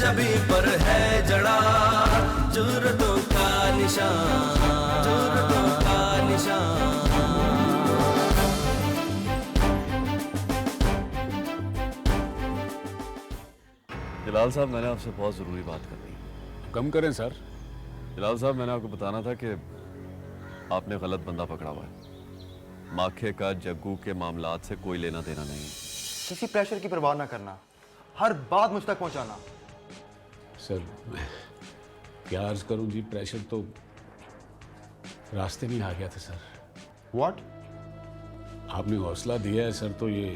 छवि पर है जड़ा जुर्रतों का निशान, जुर्रतों का निशान। जलाल साहब, मैंने आपसे बहुत ज़रूरी बात करनी है। कम करें सर। जलाल साहब, मैंने आपको बताना था कि आपने गलत बंदा पकड़ा हुआ है। माखे का जग्गू के मामलात से कोई लेना देना नहीं। किसी प्रेशर की परवाह ना करना, हर बात मुझ तक पहुंचाना। सर मैं क्या अर्ज करूं जी, प्रेशर तो रास्ते में आ गया था सर। व्हाट? आपने हौसला दिया है सर, तो ये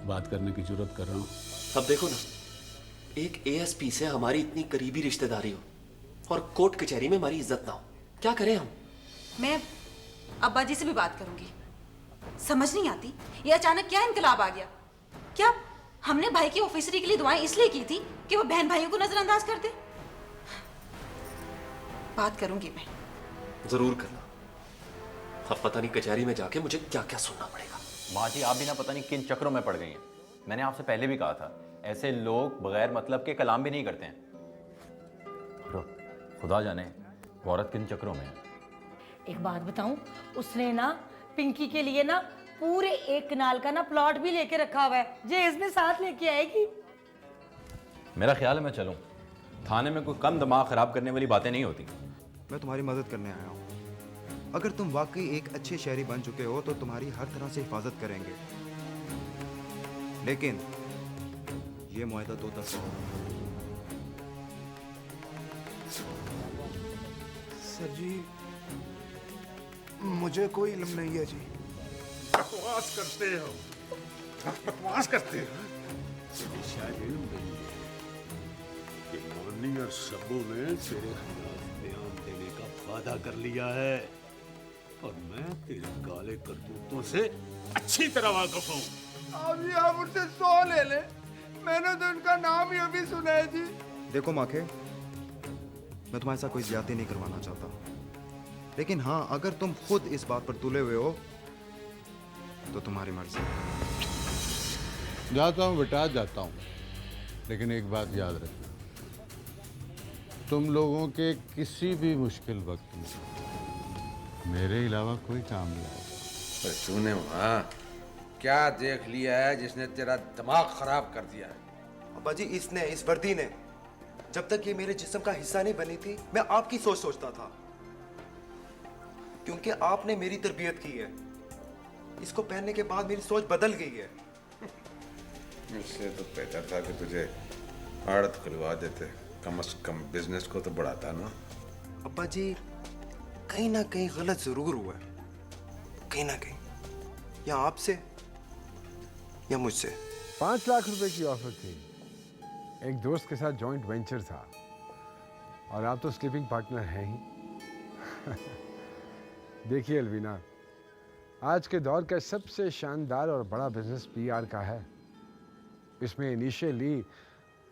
बात करने की जरूरत कर रहा हूँ। अब देखो ना, एक एएसपी से हमारी इतनी करीबी रिश्तेदारी हो और कोर्ट कचहरी में हमारी इज्जत ना हो, क्या करें हम? मैं अब्बा जी से भी बात करूंगी। समझ नहीं आती ये अचानक क्या इनकलाब आ गया। क्या हमने भाई की ऑफिसरी के लिए दुआएं इसलिए की थी कि वो बहन भाइयों को नजरअंदाज कर दे? बात करूंगी मैं। जरूर करना। अब पता नहीं कचहरी में जाके मुझे क्या क्या सुनना पड़ेगा। माँ जी, आप भी ना पता नहीं किन चक्रों में पड़ गई हैं। मैंने आपसे पहले भी कहा था, ऐसे लोग बगैर मतलब के कलाम भी नहीं करते हैं। खुदा जाने वो औरत किन चक्रों में है। एक बात बताऊं, उसने ना पिंकी के लिए ना पूरे 1 कनाल का ना प्लॉट भी लेके रखा हुआ है, जे इसमें साथ लेके आएगी। मेरा ख्याल है मैं चलूं। थाने में कोई कम दिमाग खराब करने वाली बातें नहीं होती। मैं तुम्हारी मदद करने आया हूँ। अगर तुम वाकई एक अच्छे शहरी बन चुके हो तो तुम्हारी हर तरह से हिफाजत करेंगे, लेकिन ये मुआहदा 2 तरफा होगा। सर जी, मुझे कोई इल्म नहीं है जी। बकवास करते हो, बकवास करते हो। शायद इल्म नहीं है कि मोनी और सबू ने तेरे खिलाफ बयान देने का वादा कर लिया है और मैं तेरे काले करतूतों से अच्छी तरह वाकिफ हूँ। अभी आप मुझसे 100 ले ले, मैंने तो उनका नाम ही अभी सुना है जी। देखो माखे, मैं तुम्हारे साथ कोई ज्यादती नहीं करवाना चाहता, लेकिन हाँ, अगर तुम खुद इस बात पर तुले हुए हो तो तुम्हारी मर्जी। जाता हूँ बेटा, जाता हूँ, लेकिन एक बात याद रखना, तुम लोगों के किसी भी मुश्किल वक्त में मेरे अलावा कोई काम नहीं आएगा। तूने वहाँ क्या देख लिया है जिसने तेरा दिमाग खराब कर दिया है? अब्बा जी, इसने, इस वर्दी ने, जब तक ये मेरे जिस्म का हिस्सा नहीं बनी थी, मैं आपकी सोच सोचता था, क्योंकि आपने मेरी तरबियत की है। इसको पहनने के बाद मेरी सोच बदल गई है। इससे तो बेहतर था कि तुझे आड़त खुलवा देते, कम से कम बिजनेस को तो बढ़ाता ना। अब्बा जी, कहीं ना कहीं गलत जरूर हुआ है, कहीं ना कहीं, या आपसे या मुझसे। 5 लाख रुपए की ऑफर थी, एक दोस्त के साथ जॉइंट वेंचर था, और आप तो स्लीपिंग पार्टनर हैं ही। देखिए अलवीना, आज के दौर का सबसे शानदार और बड़ा बिजनेस पीआर का है। इसमें इनिशियली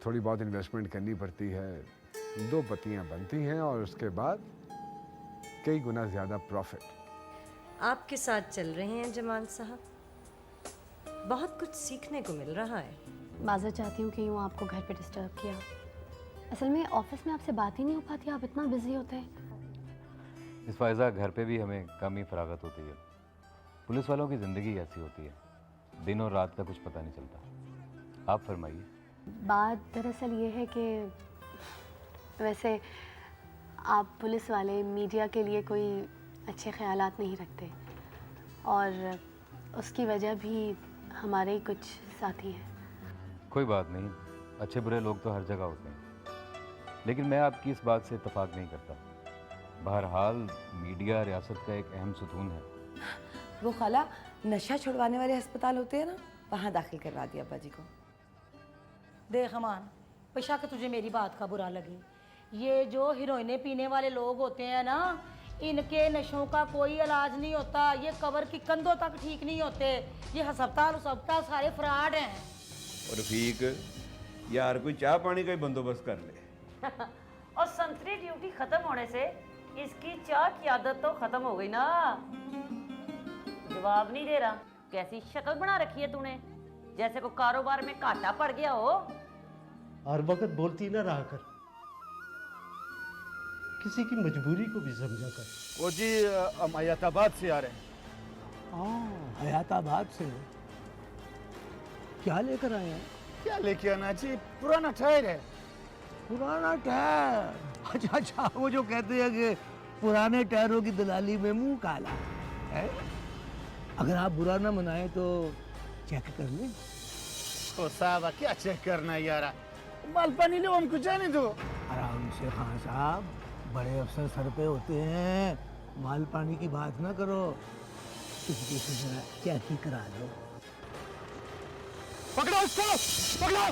थोड़ी बहुत इन्वेस्टमेंट करनी पड़ती है, 2 पत्तियां बनती हैं और उसके बाद कई गुना ज़्यादा प्रॉफिट। आपके साथ चल रहे हैं जमाल साहब, बहुत कुछ सीखने को मिल रहा है। माज़रत चाहती हूँ कि यूँ आपको घर पे डिस्टर्ब किया। असल में ऑफिस में आपसे बात ही नहीं हो पाती, आप इतना बिजी होते हैं। इस फायजा घर पे भी हमें कम ही फरागत होती है। पुलिस वालों की ज़िंदगी ऐसी होती है, दिन और रात का कुछ पता नहीं चलता। आप फरमाइए। बात दरअसल ये है कि वैसे आप पुलिस वाले मीडिया के लिए कोई अच्छे ख्यालात नहीं रखते, और उसकी वजह भी हमारे ही कुछ साथी हैं। कोई बात नहीं, अच्छे बुरे लोग तो हर जगह होते हैं, लेकिन मैं आपकी इस बात से इत्तेफाक नहीं करता। बहरहाल मीडिया रियासत का एक अहम सुतून है। वो खाला, नशा छुड़वाने वाले अस्पताल होते हैं ना, वहाँ दाखिल करवा दिया अब्बा जी को। देख अमान, पेशा कि तुझे मेरी बात का बुरा लगे, ये जो हीरोइनें पीने वाले लोग होते हैं ना, इनके नशों का कोई इलाज नहीं होता। ये कबर की कंधों तक ठीक नहीं होते। ये अस्पताल सारे फ्रॉड हैं। और रफीक यार, कोई चाय पानी का ही बंदोबस्त कर ले। और संतरी ड्यूटी खत्म होने से इसकी चाय की आदत तो खत्म हो गई ना। जवाब नहीं दे रहा। कैसी शक्ल बना रखी है तूने, जैसे को कारोबार में घाटा पड़ गया हो। हर वक्त बोलती ना रहा कर, किसी की मजबूरी को भी समझा कर। वो जी हम हयाताबाद से आ रहे हैं। हाँ, हयाताबाद से क्या लेकर आए हैं? क्या लेके आना जी, पुराना टायर है। पुराना टायर? अच्छा अच्छा, वो जो कहते हैं कि पुराने टायरों की दलाली में मुंह काला है। अगर आप बुरा ना मनाए तो चेक कर लें। ओ साहब क्या चेक करना है यार, माल पानी लो, हमको जाने दो। आराम से खान साहब, बड़े अफसर सर पे होते हैं, माल पानी की बात ना करो, चुपके से जरा चेक ही करा लो। पकड़ो उसको, पकड़ो।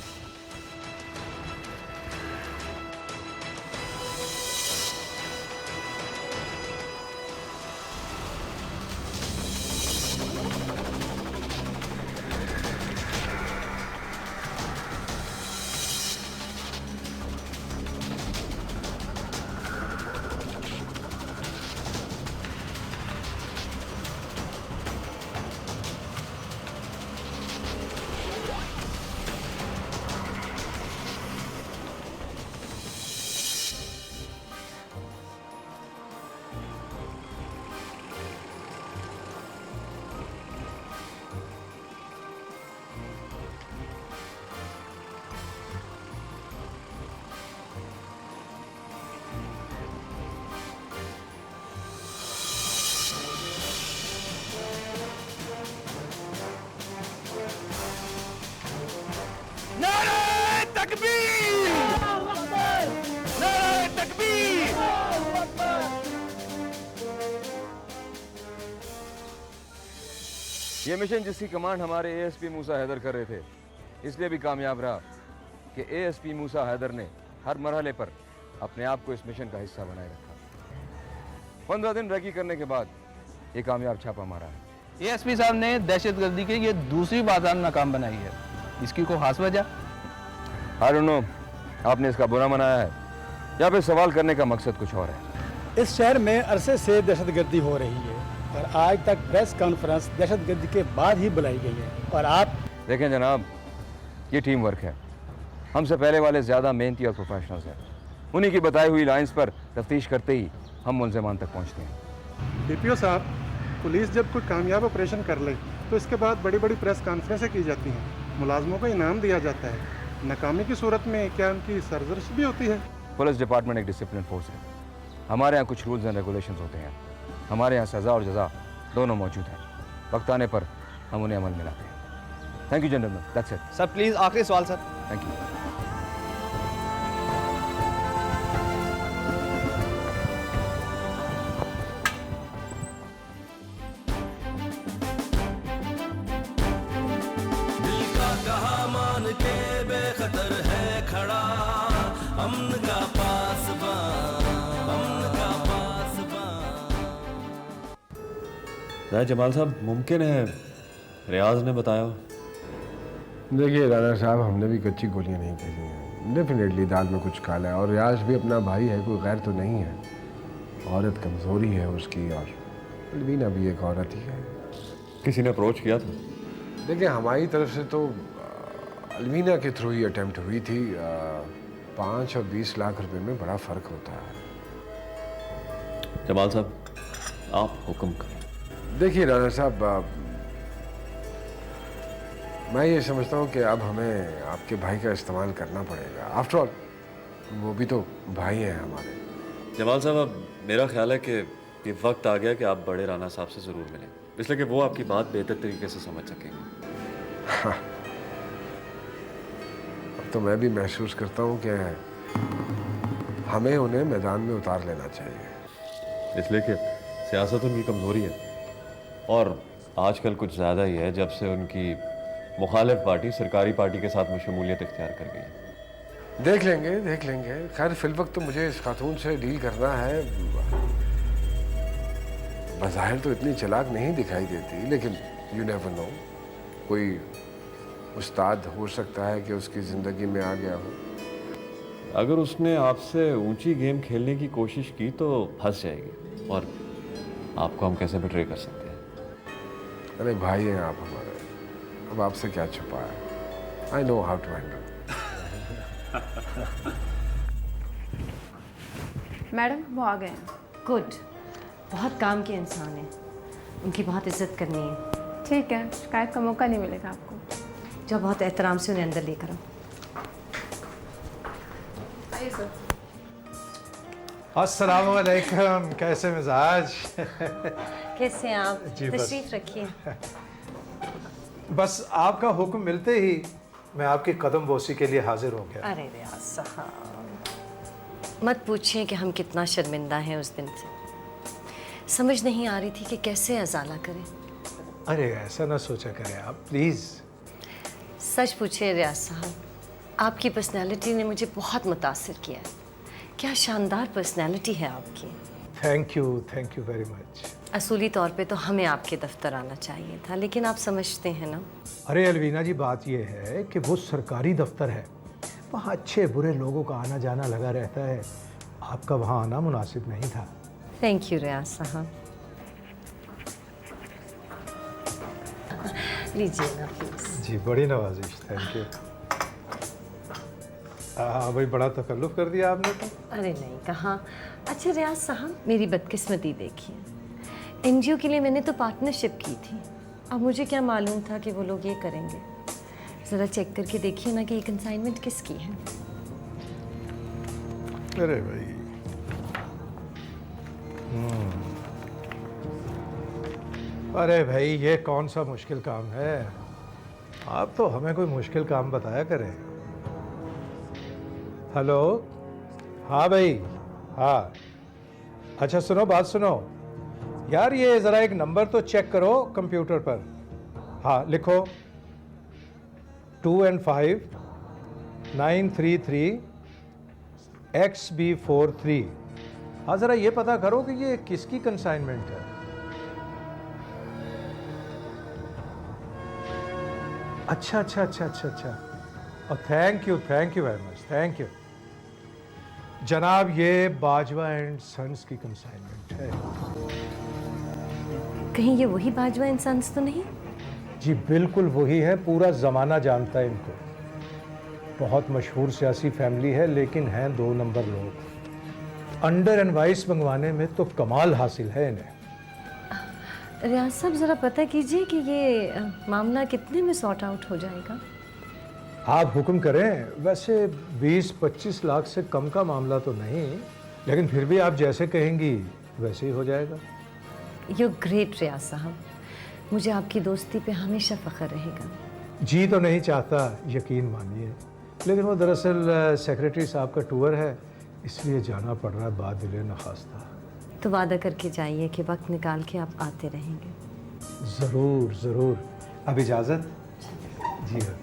ये मिशन जिसकी कमांड हमारे एएसपी मूसा हैदर कर रहे थे, इसलिए भी कामयाब रहा कि एएसपी मूसा हैदर ने हर मरहले पर अपने आप को इस मिशन का हिस्सा बनाए रखा। 15 दिन रेकी करने के बाद ये कामयाब छापा मारा है। एएसपी साहब ने दहशतगर्दी की ये दूसरी बाजार नाकाम बनाई है, इसकी कोई खास वजह? आई डोंट नो, आपने इसका बुरा मनाया है या फिर सवाल करने का मकसद कुछ और है। इस शहर में अरसे से दहशतगर्दी हो रही है और आज तक प्रेस कॉन्फ्रेंस दहशतगर्दी के बाद ही बुलाई गई है। और आप देखें जनाब, ये टीम वर्क है। हमसे पहले वाले ज़्यादा मेहनती और प्रोफेशनल्स हैं। उन्हीं की बताई हुई लाइंस पर तफ्तीश करते ही हम मुलज़मान तक पहुंचते हैं। डीपीओ साहब, पुलिस जब कोई कामयाब ऑपरेशन कर ले तो इसके बाद बड़ी बड़ी प्रेस कॉन्फ्रेंसें की जाती हैं, मुलाजमों को इनाम दिया जाता है। नाकामी की सूरत में क्या उनकी सरजर्श भी होती है? पुलिस डिपार्टमेंट एक डिसिप्लिन फोर्स है। हमारे यहाँ कुछ रूल्स एंड रेगुलेशंस होते हैं। हमारे यहाँ सज़ा और जज़ा दोनों मौजूद हैं। वक्त आने पर हम उन्हें अमल में लाते हैं। Thank you gentleman, that's it. Sir please आखिरी सवाल सर। Thank you. दिल का कहा मान के बेखतर है खड़ा, अमन का पासबान, अमन का पासबान। जमाल साहब, मुमकिन है रियाज ने बताया? देखिए राना साहब, हमने भी कच्ची गोलियां नहीं खेली हैं। डेफिनेटली दाल में कुछ काला है और रियाज भी अपना भाई है, कोई गैर तो नहीं है। औरत कमज़ोरी है उसकी और अलवीना भी एक औरत ही है। किसी ने अप्रोच किया था? देखिए हमारी तरफ से तो अलवीना के थ्रू ही अटेम्प्ट हुई थी। 5 और 20 लाख रुपए में बड़ा फ़र्क होता है। जमाल साहब, आप हुक्म करें। देखिए राना साहब, मैं ये समझता हूँ कि अब हमें आपके भाई का इस्तेमाल करना पड़ेगा। आफ्टर ऑल वो भी तो भाई हैं हमारे। जमाल साहब, अब मेरा ख्याल है कि ये वक्त आ गया कि आप बड़े राना साहब से ज़रूर मिलें, इसलिए कि वो आपकी बात बेहतर तरीके से समझ सकेंगे। हाँ, अब तो मैं भी महसूस करता हूँ कि हमें उन्हें मैदान में उतार लेना चाहिए। इसलिए कि सियासत उनकी कमज़ोरी है और आजकल कुछ ज़्यादा ही है, जब से उनकी मुखालिफ पार्टी सरकारी पार्टी के साथ में शमूलियत इख्तियार कर गई है। देख लेंगे। खैर फिलवक्त तो मुझे इस खातून से डील करना है। बज़ाहिर तो इतनी चालाक नहीं दिखाई देती, लेकिन यू नेवर नो, कोई उस्ताद हो सकता है कि उसकी ज़िंदगी में आ गया हो। अगर उसने आपसे ऊंची गेम खेलने की कोशिश की तो फंस जाएगी और आपको हम कैसे बिट्रे कर सकते हैं। अरे भाई हैं आप हमारे, अब आपसे क्या छुपा है। I know how to handle. Madam वो आ गए हैं। गुड, बहुत काम के इंसान हैं, उनकी बहुत इज्जत करनी है। ठीक है, शिकायत का मौका नहीं मिलेगा आपको। जो बहुत एहतराम से उन्हें अंदर लेकर आओ। आइए सर। अस्सलाम वालेकुम, कैसे मिजाज? कैसे हैं आप? जी, बस। तशरीफ रखिए। बस आपका हुक्म मिलते ही मैं आपकी कदम बोसी के लिए हाजिर हो गया। अरे रियाज साहब, मत पूछिए कि हम कितना शर्मिंदा हैं उस दिन से। समझ नहीं आ रही थी कि कैसे अजाला करें। अरे ऐसा ना सोचा करें आप, प्लीज़। सच पूछिए रियाज साहब, आपकी पर्सनैलिटी ने मुझे बहुत मुतासिर किया है। क्या शानदार पर्सनैलिटी है आपकी। Thank you very much. असूली तौर पे तो हमें आपके दफ्तर आना चाहिए था, लेकिन आप समझते हैं ना। अरे अलवीना जी, बात यह है कि वो सरकारी दफ्तर है, वहाँ अच्छे बुरे लोगों का आना जाना लगा रहता है। आपका वहाँ आना मुनासिब नहीं था। थैंक यू रियाज साहब। लीजिए ना प्लीज। जी बड़ी नवाजिश, थैंक यू। भाई बड़ा तकल्लुफ़ कर दिया आपने तो। अरे नहीं, कहाँ। अच्छा रियाज साहब, मेरी बदकिस्मती देखिए, एनजीओ के लिए मैंने तो पार्टनरशिप की थी। अब मुझे क्या मालूम था कि वो लोग ये करेंगे। ज़रा चेक करके देखिए ना कि ये कंसाइनमेंट किसकी है। अरे भाई, अरे भाई, ये कौन सा मुश्किल काम है? आप तो हमें कोई मुश्किल काम बताया करें। हेलो, हाँ भाई, हाँ। अच्छा सुनो, बात सुनो यार, ये ज़रा एक नंबर तो चेक करो कंप्यूटर पर। हाँ लिखो 215-933-XB43। हाँ ज़रा ये पता करो कि ये किसकी कंसाइनमेंट है। अच्छा। और thank you very much, thank you जनाब। ये बाजवा एंड सन्स की कंसाइनमेंट है। कहीं ये वही बाजवा इंसान तो नहीं? जी बिल्कुल वही है, पूरा ज़माना जानता है इनको। बहुत मशहूर सियासी फैमिली है, लेकिन हैं 2 नंबर लोग। अंडर एनवाइस मंगवाने में तो कमाल हासिल है इन्हें। रियाज साहब, ज़रा पता कीजिए कि ये मामला कितने में सॉर्ट आउट हो जाएगा। आप हुक्म करें। वैसे 20-25 लाख से कम का मामला तो नहीं, लेकिन फिर भी आप जैसे कहेंगी वैसे ही हो जाएगा। यू ग्रेट रियाज साहब, मुझे आपकी दोस्ती पे हमेशा फ़ख्र रहेगा। जी तो नहीं चाहता, यकीन मानिए, लेकिन वो दरअसल सेक्रेटरी साहब का टूर है, इसलिए जाना पड़ रहा है बादिल नखास्ता। तो वादा करके जाइए कि वक्त निकाल के आप आते रहेंगे। ज़रूर। अब इजाज़त। जी हाँ।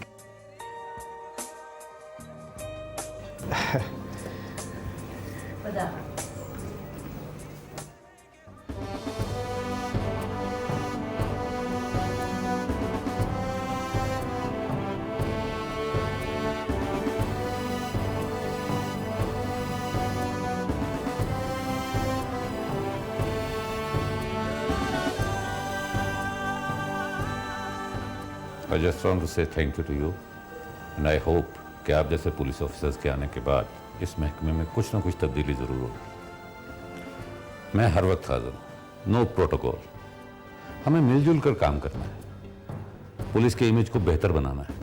I just want to say thank you to you and I hope कि आप जैसे पुलिस ऑफिसर्स के आने के बाद इस महकमे में कुछ ना कुछ तब्दीली ज़रूर होगी। मैं हर वक्त हाजिर हूँ, नो प्रोटोकॉल। हमें मिलजुल कर काम करना है, पुलिस के इमेज को बेहतर बनाना है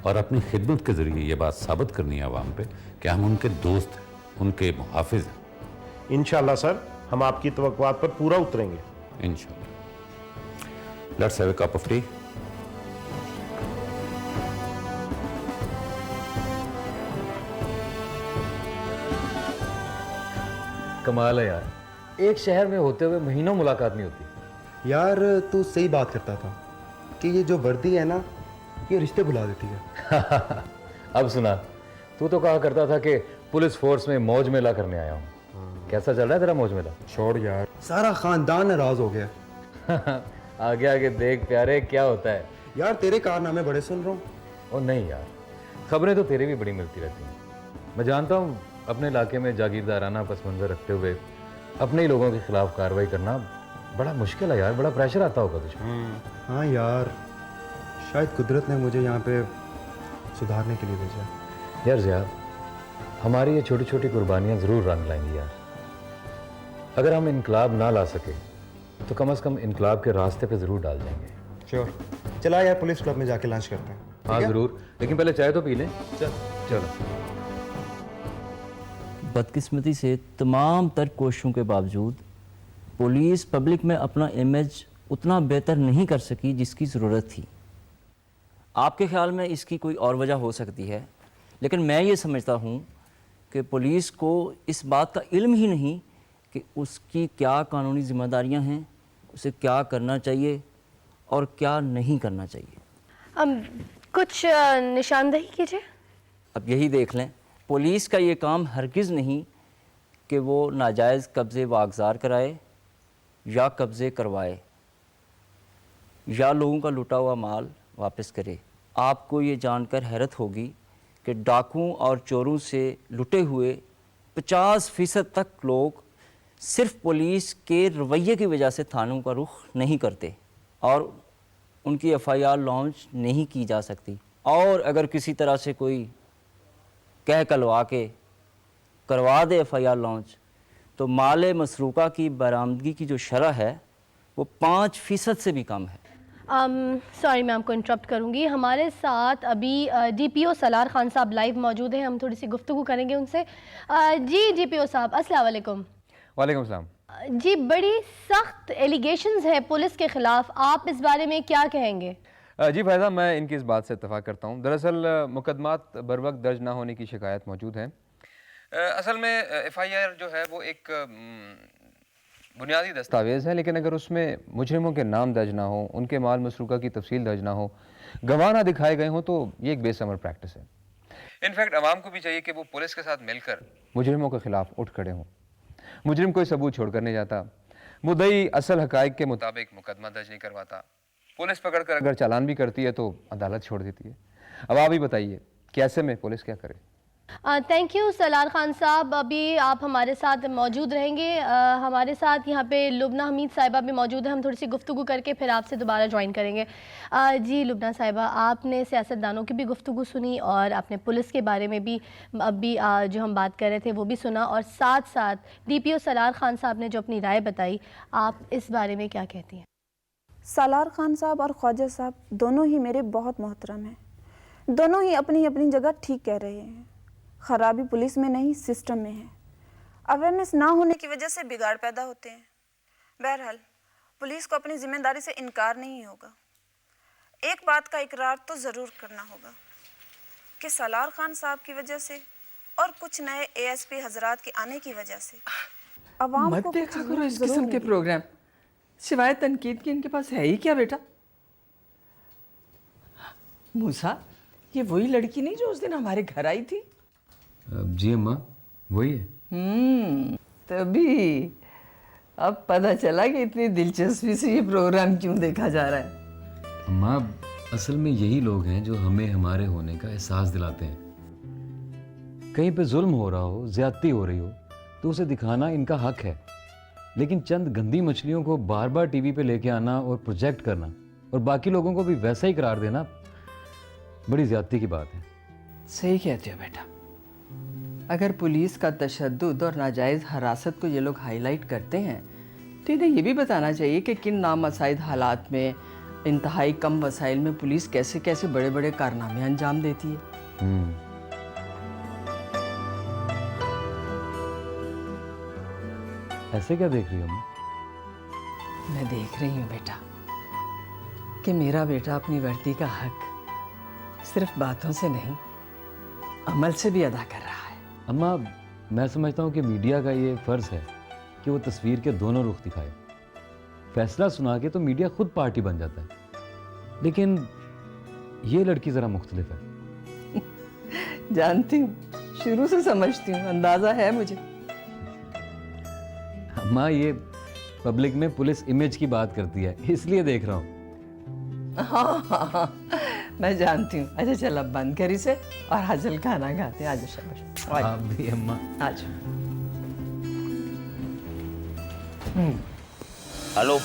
और अपनी खिदमत के ज़रिए ये बात साबित करनी है आवाम पे कि हम उनके दोस्त हैं, उनके मुहाफिज हैं। इंशाल्लाह सर, हम आपकी तवक्कुआत पर पूरा उतरेंगे। इंशाल्लाह। Let's have a cup of T. कमाल है यार, एक शहर में होते हुए महीनों मुलाकात नहीं होती। यार तू सही बात करता था कि ये जो वर्दी है ना, ये रिश्ते भुला देती है। अब सुना, तू तो कहा करता था कि पुलिस फोर्स में मौज मेला करने आया हूँ। कैसा चल रहा है तेरा मौज मेला? छोड़ यार, सारा खानदान नाराज हो गया। आगे आगे देख प्यारे क्या होता है। यार तेरे कारनामे बड़े सुन रहा हूँ। ओ नहीं यार, खबरें तो तेरी भी बड़ी मिलती रहती हैं। मैं जानता हूँ अपने इलाके में जागीरदाराना पस मंज़र रखते हुए अपने ही लोगों के खिलाफ कार्रवाई करना बड़ा मुश्किल है यार, बड़ा प्रेशर आता होगा तुझे। हाँ यार, शायद कुदरत ने मुझे यहाँ पे सुधारने के लिए भेजा। यार ज़िया, हमारी ये छोटी छोटी कुर्बानियाँ ज़रूर रंग लाएंगी यार। अगर हम इनकलाब ना ला सके तो कम से कम इनकलाब के रास्ते पे ज़रूर डाल देंगे। श्योर। चला यार पुलिस क्लब में जाके लंच करते हैं। हाँ ज़रूर, लेकिन पहले चाय तो पी लें। चलो। बदकिस्मती से तमाम तर कोशिशों के बावजूद पुलिस पब्लिक में अपना इमेज उतना बेहतर नहीं कर सकी जिसकी ज़रूरत थी। आपके ख्याल में इसकी कोई और वजह हो सकती है, लेकिन मैं ये समझता हूँ कि पुलिस को इस बात का इल्म ही नहीं कि उसकी क्या कानूनी जिम्मेदारियाँ हैं, उसे क्या करना चाहिए और क्या नहीं करना चाहिए। कुछ निशानदही कीजिए। अब यही देख लें, पुलिस का ये काम हरगिज़ नहीं कि वो नाजायज़ कब्ज़े वागज़ार कराए या कब्ज़े करवाए या लोगों का लुटा हुआ माल वापस करे। आपको ये जानकर हैरत होगी कि डाकुओं और चोरों से लुटे हुए 50% तक लोग सिर्फ पुलिस के रवैये की वजह से थानों का रुख नहीं करते और उनकी FIR लॉन्च नहीं की जा सकती। और अगर किसी तरह से कोई कह कलवा के करवा दे FIR लॉन्च तो माल मसरूक़ा की बरामदगी की जो शरह है वो 5% से भी कम है। सॉरी मैं आपको इंटरप्ट करूंगी। हमारे साथ अभी DPO सलार खान साहब लाइव मौजूद हैं, हम थोड़ी सी गुफ्तगू करेंगे उनसे। जी DPO साहब अस्सलाम वालेकुम। वालेकुम सलाम। जी बड़ी सख्त एलिगेशंस है पुलिस के ख़िलाफ़, आप इस बारे में क्या कहेंगे? जी फैज़ा, मैं इनकी इस बात से इत्तफ़ाक़ करता हूँ। दरअसल मुकदमात बर वक्त दर्ज ना होने की शिकायत मौजूद है। असल में FIR जो है वो एक बुनियादी दस्तावेज़ है, लेकिन अगर उसमें मुजरिमों के नाम दर्ज ना हो, उनके माल मसरूक़ा की तफसील दर्ज ना हो, गवाह ना दिखाए गए हों तो ये एक बेसमर प्रैक्टिस है। इनफैक्ट आवाम को भी चाहिए कि वो पुलिस के साथ मिलकर मुजरिमों के ख़िलाफ़ उठ खड़े हों। मुजरिम कोई सबूत छोड़ कर नहीं जाता, मुद्दई असल हक़ाइक़ के मुताबिक मुकदमा दर्ज नहीं करवाता, पुलिस पकड़ कर अगर चालान भी करती है तो अदालत छोड़ देती है। अब आप ही बताइए कैसे में पुलिस क्या करे? थैंक यू सलार खान साहब, अभी आप हमारे साथ मौजूद रहेंगे। हमारे साथ यहाँ पे लुबना हमीद साहिबा भी मौजूद है, हम थोड़ी सी गुफ्तगू करके फिर आपसे दोबारा ज्वाइन करेंगे। जी लुबना साहिबा, आपने सियासतदानों की भी गुफ्तगू सुनी और आपने पुलिस के बारे में भी अभी जो हम बात कर रहे थे वो भी सुना, और साथ साथ DPO सलार खान साहब ने जो अपनी राय बताई, आप इस बारे में क्या कहती हैं? सलार खान साहब और ख्वाजा साहब दोनों ही मेरे बहुत मोहतरम हैं, दोनों ही अपनी अपनी जगह ठीक कह रहे हैं। खराबी पुलिस में नहीं सिस्टम में है। अवेयरनेस ना होने की वजह से बिगाड़ पैदा होते हैं। बहरहाल पुलिस को अपनी जिम्मेदारी से इनकार नहीं होगा। एक बात का इकरार तो ज़रूर करना होगा कि सलार खान साहब की वजह से और कुछ नए ASP हजरात के आने की वजह से अवाम मत को देखा करो इस किस्म के प्रोग्राम, सिवाय तनकीद के इनके पास है ही क्या बेटा? मूसा, ये वही लड़की नहीं जो उस दिन हमारे घर आई थी? जी अम्मा वही है। तभी अब पता चला कि इतनी दिलचस्पी से ये प्रोग्राम क्यों देखा जा रहा है। अम्मा असल में यही लोग हैं जो हमें हमारे होने का एहसास दिलाते हैं। कहीं पे जुल्म हो रहा हो, ज्यादती हो रही हो तो उसे दिखाना इनका हक है, लेकिन चंद गंदी मछलियों को बार बार टीवी पे लेके आना और प्रोजेक्ट करना और बाकी लोगों को भी वैसा ही करार देना बड़ी ज्यादती की बात है। सही कहते हो बेटा। अगर पुलिस का तशद्दुद और नाजायज़ हरासत को ये लोग हाईलाइट करते हैं तो इन्हें ये भी बताना चाहिए कि किन नामसाइद हालात में, इंतहाई कम वसाइल में पुलिस कैसे कैसे बड़े बड़े कारनामे अंजाम देती है। ऐसे क्या देख रही हो अम्मा? मैं देख रही हूँ बेटा कि मेरा बेटा अपनी वर्दी का हक सिर्फ बातों से नहीं अमल से भी अदा कर रहा है। अम्मा मैं समझता हूँ कि मीडिया का ये फ़र्ज़ है कि वो तस्वीर के दोनों रुख दिखाए। फैसला सुना के तो मीडिया खुद पार्टी बन जाता है, लेकिन ये लड़की ज़रा मुख्तलिफ है। जानती हूँ, शुरू से समझती हूँ, अंदाज़ा है मुझे। अम्मा ये पब्लिक में पुलिस इमेज की बात करती है, इसलिए देख रहा हूँ। हाँ, मैं जानती हूँ। अच्छा चल अब बंद कर इसे और हाजल खाना खाते हैं। आज शाबाश। आप भी अम्मा। आज हेलो